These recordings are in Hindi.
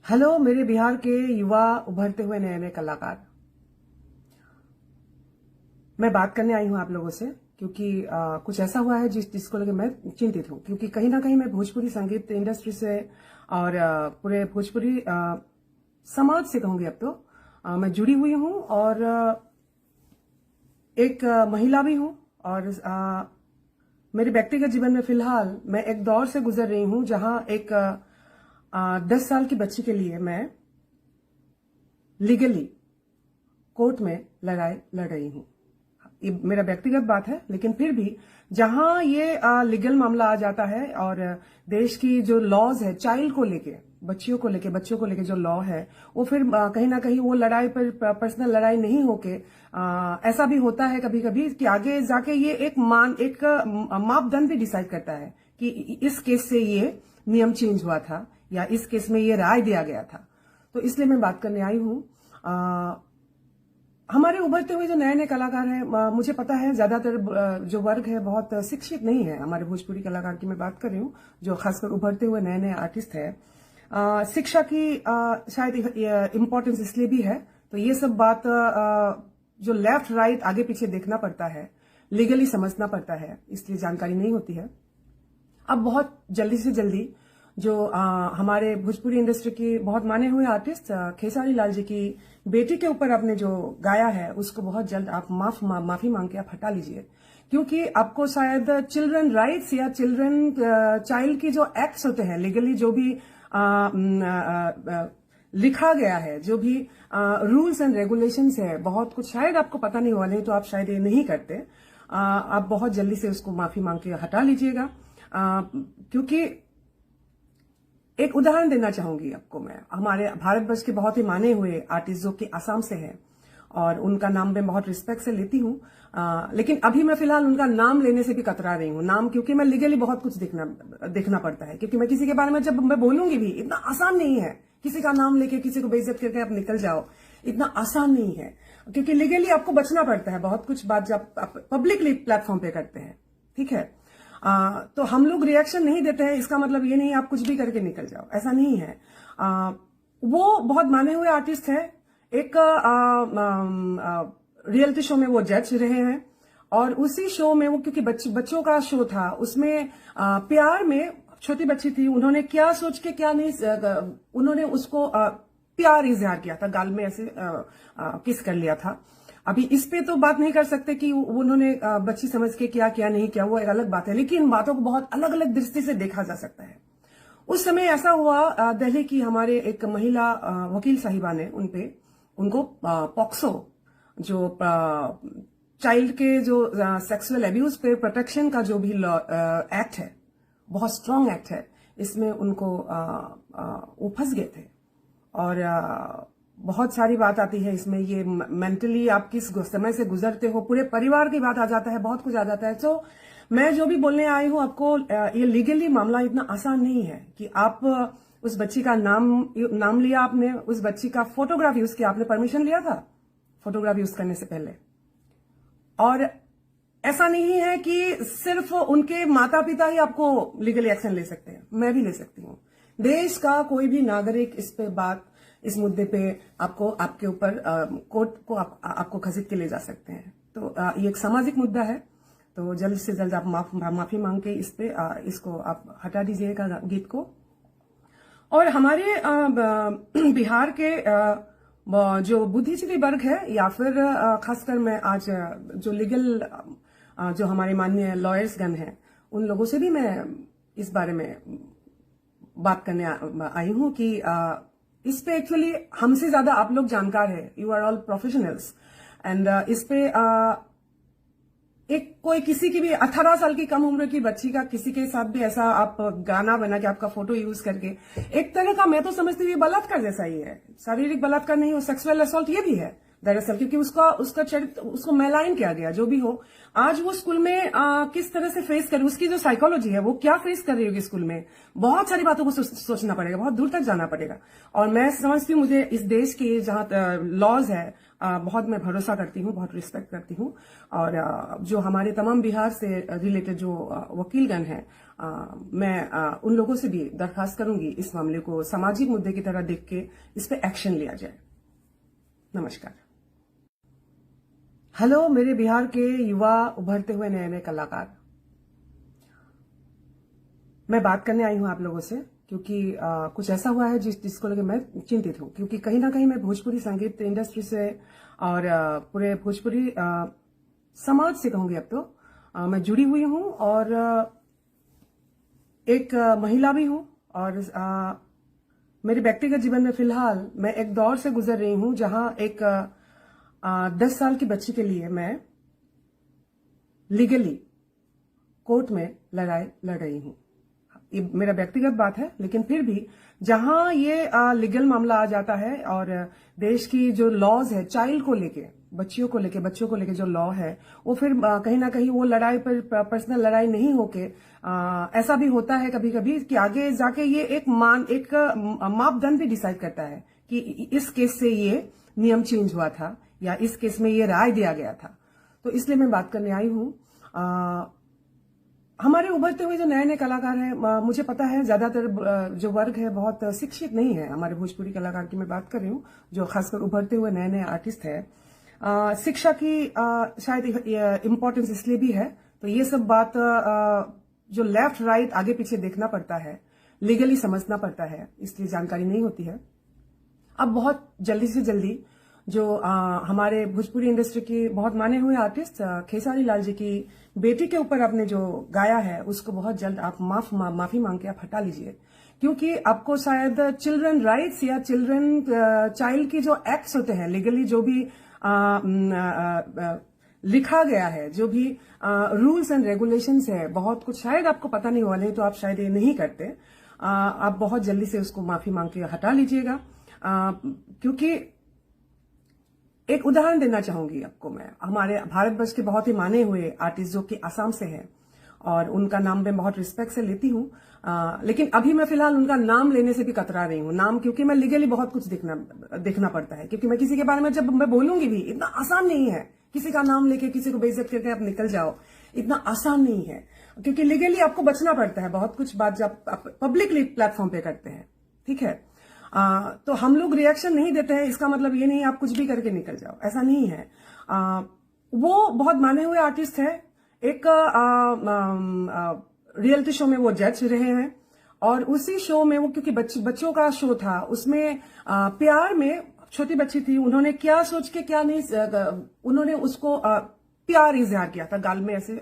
हेलो मेरे बिहार के युवा उभरते हुए नए नए कलाकार। मैं बात करने आई हूं आप लोगों से क्योंकि कुछ ऐसा हुआ है जिसको लेकर मैं चिंतित हूं, क्योंकि कहीं ना कहीं मैं भोजपुरी संगीत इंडस्ट्री से और पूरे भोजपुरी समाज से कहूंगी अब तो मैं जुड़ी हुई हूं और एक महिला भी हूं। और मेरे व्यक्तिगत जीवन में फिलहाल मैं एक दौर से गुजर रही हूं जहां एक 10 साल की बच्ची के लिए मैं लीगली कोर्ट में लड़ाई लड़ रही हूं। ये मेरा व्यक्तिगत बात है, लेकिन फिर भी जहां ये लीगल मामला आ जाता है और देश की जो लॉज है चाइल्ड को लेके, बच्चियों को लेके जो लॉ है वो फिर कहीं ना कहीं वो लड़ाई पर पर्सनल लड़ाई नहीं होके ऐसा भी होता है कभी कभी कि आगे जाके ये एक मापदंड भी डिसाइड करता है कि इस केस से ये नियम चेंज हुआ था या इस केस में ये राय दिया गया था। तो इसलिए मैं बात करने आई हूं। हमारे उभरते हुए जो नए नए कलाकार हैं, मुझे पता है ज्यादातर जो वर्ग है बहुत शिक्षित नहीं है। हमारे भोजपुरी कलाकार की मैं बात कर रही हूँ, जो खासकर उभरते हुए नए नए आर्टिस्ट है। शिक्षा की शायद इम्पोर्टेंस इसलिए भी है, तो ये सब बात जो लेफ्ट राइट आगे पीछे देखना पड़ता है, लीगली समझना पड़ता है, इसलिए जानकारी नहीं होती है। अब बहुत जल्दी से जल्दी जो हमारे भोजपुरी इंडस्ट्री की बहुत माने हुए आर्टिस्ट खेसारी लाल जी की बेटी के ऊपर आपने जो गाया है उसको बहुत जल्द आप माफी मांग के आप हटा लीजिए, क्योंकि आपको शायद चिल्ड्रन राइट्स या चाइल्ड की जो एक्ट्स होते हैं लीगली, जो भी लिखा गया है, जो भी रूल्स एंड रेगुलेशंस है, बहुत कुछ शायद आपको पता नहीं हुआ, नहीं तो आप शायद ये नहीं करते। आप बहुत जल्दी से उसको माफी मांग के हटा लीजिएगा, क्योंकि एक उदाहरण देना चाहूंगी आपको मैं। हमारे भारतवर्ष के बहुत ही माने हुए आर्टिस्ट जो कि असम से हैं और उनका नाम मैं बहुत रिस्पेक्ट से लेती हूँ, लेकिन अभी मैं फिलहाल उनका नाम लेने से भी कतरा रही हूँ। नाम क्योंकि मैं लीगली बहुत कुछ देखना पड़ता है, क्योंकि मैं किसी के बारे में जब मैं बोलूंगी भी इतना आसान नहीं है। किसी का नाम लेके किसी को बेइज्जत करके आप निकल जाओ, इतना आसान नहीं है, क्योंकि लीगली आपको बचना पड़ता है बहुत कुछ बात जब आप पब्लिकली प्लेटफॉर्म पे करते हैं। ठीक है, तो हम लोग रिएक्शन नहीं देते हैं, इसका मतलब ये नहीं आप कुछ भी करके निकल जाओ, ऐसा नहीं है। वो बहुत माने हुए आर्टिस्ट है। एक रियलिटी शो में वो जज रहे हैं और उसी शो में वो, क्योंकि बच्चों का शो था, उसमें प्यार में छोटी बच्ची थी, उन्होंने क्या सोच के क्या नहीं, उन्होंने उसको प्यार इजहार किया था, गाल में ऐसे किस कर लिया था। अभी इस पे तो बात नहीं कर सकते कि उन्होंने बच्ची समझ के क्या क्या नहीं किया, वो एक अलग बात है, लेकिन इन बातों को बहुत अलग अलग दृष्टि से देखा जा सकता है। उस समय ऐसा हुआ, दिल्ली की हमारे एक महिला वकील साहिबा ने उनको पॉक्सो, जो चाइल्ड के जो सेक्सुअल एब्यूज पे प्रोटेक्शन का जो भी एक्ट है, बहुत स्ट्रांग एक्ट है, इसमें उनको वो फंस गए थे। और बहुत सारी बात आती है इसमें, ये मेंटली आप किस समय से गुजरते हो, पूरे परिवार की बात आ जाता है, बहुत कुछ आ जाता है। तो मैं जो भी बोलने आई हूं आपको, ये लीगली मामला इतना आसान नहीं है कि आप उस बच्ची का नाम लिया, आपने उस बच्ची का फोटोग्राफ यूज किया, आपने परमिशन लिया था फोटोग्राफ यूज करने से पहले। और ऐसा नहीं है कि सिर्फ उनके माता पिता ही आपको लीगली एक्शन ले सकते हैं, मैं भी ले सकती हूँ। देश का कोई भी नागरिक इस मुद्दे पे आपको, आपके ऊपर कोर्ट को आपको घसीट के ले जा सकते हैं। तो ये एक सामाजिक मुद्दा है, तो जल्द से जल्द आप माफी मांग के इसको आप हटा दीजिएगा गीत को। और हमारे बिहार के जो बुद्धिजीवी वर्ग है, या फिर खासकर मैं आज जो लीगल जो हमारे माननीय लॉयर्स गण हैं, उन लोगों से भी मैं इस बारे में बात करने आई हूं कि इस पे एक्चुअली हमसे ज्यादा आप लोग जानकार है, you are all professionals, and इस पे एक कोई किसी की भी 18 साल की कम उम्र की बच्ची का किसी के साथ भी ऐसा आप गाना बना के आपका फोटो यूज करके, एक तरह का मैं तो समझती हूँ ये बलात्कार जैसा ही है। शारीरिक बलात्कार नहीं हो, सेक्सुअल असॉल्ट ये भी है, दरअसल, क्योंकि उसका चरित्र, उसको मैलाइन किया गया। जो भी हो, आज वो स्कूल में किस तरह से फेस करे, उसकी जो साइकोलॉजी है वो क्या फेस कर रही होगी स्कूल में, बहुत सारी बातों को सोचना पड़ेगा, बहुत दूर तक जाना पड़ेगा। और मैं समझती हूँ, मुझे इस देश के जहां लॉज है बहुत मैं भरोसा करती हूँ, बहुत रिस्पेक्ट करती हूँ। और जो हमारे तमाम बिहार से रिलेटेड जो वकीलगण हैं, मैं उन लोगों से भी दरखास्त करूंगी इस मामले को सामाजिक मुद्दे की तरह देख के इस पे एक्शन लिया जाए। नमस्कार। हेलो मेरे बिहार के युवा उभरते हुए नए नए कलाकार, मैं बात करने आई हूं आप लोगों से क्योंकि कुछ ऐसा हुआ है जिसको लेकर मैं चिंतित हूं। क्योंकि कहीं ना कहीं मैं भोजपुरी संगीत इंडस्ट्री से और पूरे भोजपुरी समाज से कहूंगी अब तो मैं जुड़ी हुई हूं और एक महिला भी हूं। और मेरे व्यक्तिगत जीवन में फिलहाल मैं एक दौर से गुजर रही हूं जहां एक 10 साल की बच्ची के लिए मैं लीगली कोर्ट में लड़ाई लड़ रही हूं। ये मेरा व्यक्तिगत बात है, लेकिन फिर भी जहां ये लीगल मामला आ जाता है और देश की जो लॉज है चाइल्ड को लेके, बच्चियों को लेके जो लॉ है, वो फिर कहीं ना कहीं वो लड़ाई पर पर्सनल लड़ाई नहीं होके ऐसा भी होता है कभी कभी कि आगे जाके ये एक मापदंड भी डिसाइड करता है कि इस केस से ये नियम चेंज हुआ था या इस केस में ये राय दिया गया था। तो इसलिए मैं बात करने आई हूं। हमारे उभरते हुए जो नए नए कलाकार हैं, मुझे पता है ज्यादातर जो वर्ग है बहुत शिक्षित नहीं है। हमारे भोजपुरी कलाकार की मैं बात कर रही हूँ, जो खासकर उभरते हुए नए नए आर्टिस्ट है। शिक्षा की शायद इम्पोर्टेंस इसलिए भी है, तो ये सब बात जो लेफ्ट राइट आगे पीछे देखना पड़ता है, लीगली समझना पड़ता है, इसलिए जानकारी नहीं होती है। अब बहुत जल्दी से जल्दी जो हमारे भोजपुरी इंडस्ट्री की बहुत माने हुए आर्टिस्ट खेसारी लाल जी की बेटी के ऊपर आपने जो गाया है, उसको बहुत जल्द आप माफी मांग के आप हटा लीजिए। क्योंकि आपको शायद चिल्ड्रन राइट्स या चाइल्ड की जो एक्ट्स होते हैं, लीगली जो भी लिखा गया है, जो भी रूल्स एंड रेगुलेशंस है, बहुत कुछ शायद आपको पता नहीं हुआ, नहीं तो आप शायद ये नहीं करते। आप बहुत जल्दी से उसको माफी मांग के हटा लीजिएगा। क्योंकि एक उदाहरण देना चाहूंगी आपको मैं, हमारे भारतवर्ष के बहुत ही माने हुए आर्टिस्ट जो कि असम से हैं और उनका नाम मैं बहुत रिस्पेक्ट से लेती हूँ, लेकिन अभी मैं फिलहाल उनका नाम लेने से भी कतरा रही हूँ। नाम क्योंकि मैं लीगली बहुत कुछ देखना पड़ता है, क्योंकि मैं किसी के बारे में जब मैं बोलूंगी भी, इतना आसान नहीं है किसी का नाम लेके किसी को बेइज्जत करके आप निकल जाओ, इतना आसान नहीं है। क्योंकि लीगली आपको बचना पड़ता है बहुत कुछ बात जब आप पब्लिकली प्लेटफॉर्म पे करते हैं, ठीक है। तो हम लोग रिएक्शन नहीं देते हैं, इसका मतलब ये नहीं आप कुछ भी करके निकल जाओ, ऐसा नहीं है। वो बहुत माने हुए आर्टिस्ट है, एक रियलिटी शो में वो जज रहे हैं और उसी शो में वो, क्योंकि बच्चों का शो था, उसमें प्यार में छोटी बच्ची थी, उन्होंने क्या सोच के क्या नहीं, उन्होंने उसको प्यार इजहार किया था, गाल में ऐसे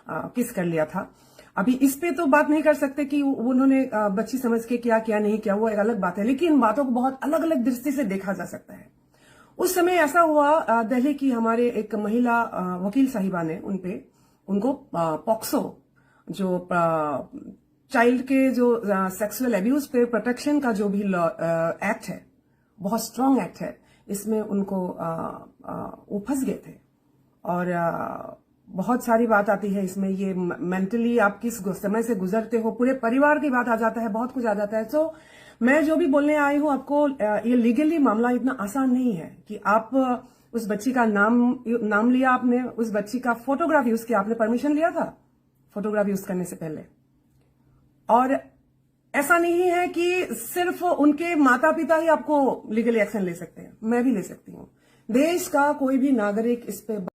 किस कर लिया था। अभी इस पे तो बात नहीं कर सकते कि उन्होंने बच्ची समझ के क्या नहीं किया, वो एक अलग बात है, लेकिन बातों को बहुत अलग अलग दृष्टि से देखा जा सकता है। उस समय ऐसा हुआ, दिल्ली की हमारे एक महिला वकील साहिबा ने उनको पॉक्सो, जो चाइल्ड के जो सेक्सुअल एब्यूज पे प्रोटेक्शन का जो भी एक्ट है, बहुत स्ट्रांग एक्ट है, इसमें उनको वो फंस गए थे। और बहुत सारी बात आती है इसमें, ये मेंटली आप किस समय से गुजरते हो, पूरे परिवार की बात आ जाता है, बहुत कुछ आ जाता है। तो मैं जो भी बोलने आई हूं आपको, ये लीगली मामला इतना आसान नहीं है कि आप उस बच्ची का नाम लिया, आपने उस बच्ची का फोटोग्राफ यूज किया, आपने परमिशन लिया था फोटोग्राफ यूज करने से पहले। और ऐसा नहीं है कि सिर्फ उनके माता पिता ही आपको लीगली एक्शन ले सकते हैं, मैं भी ले सकती हूँ। देश का कोई भी नागरिक इस पे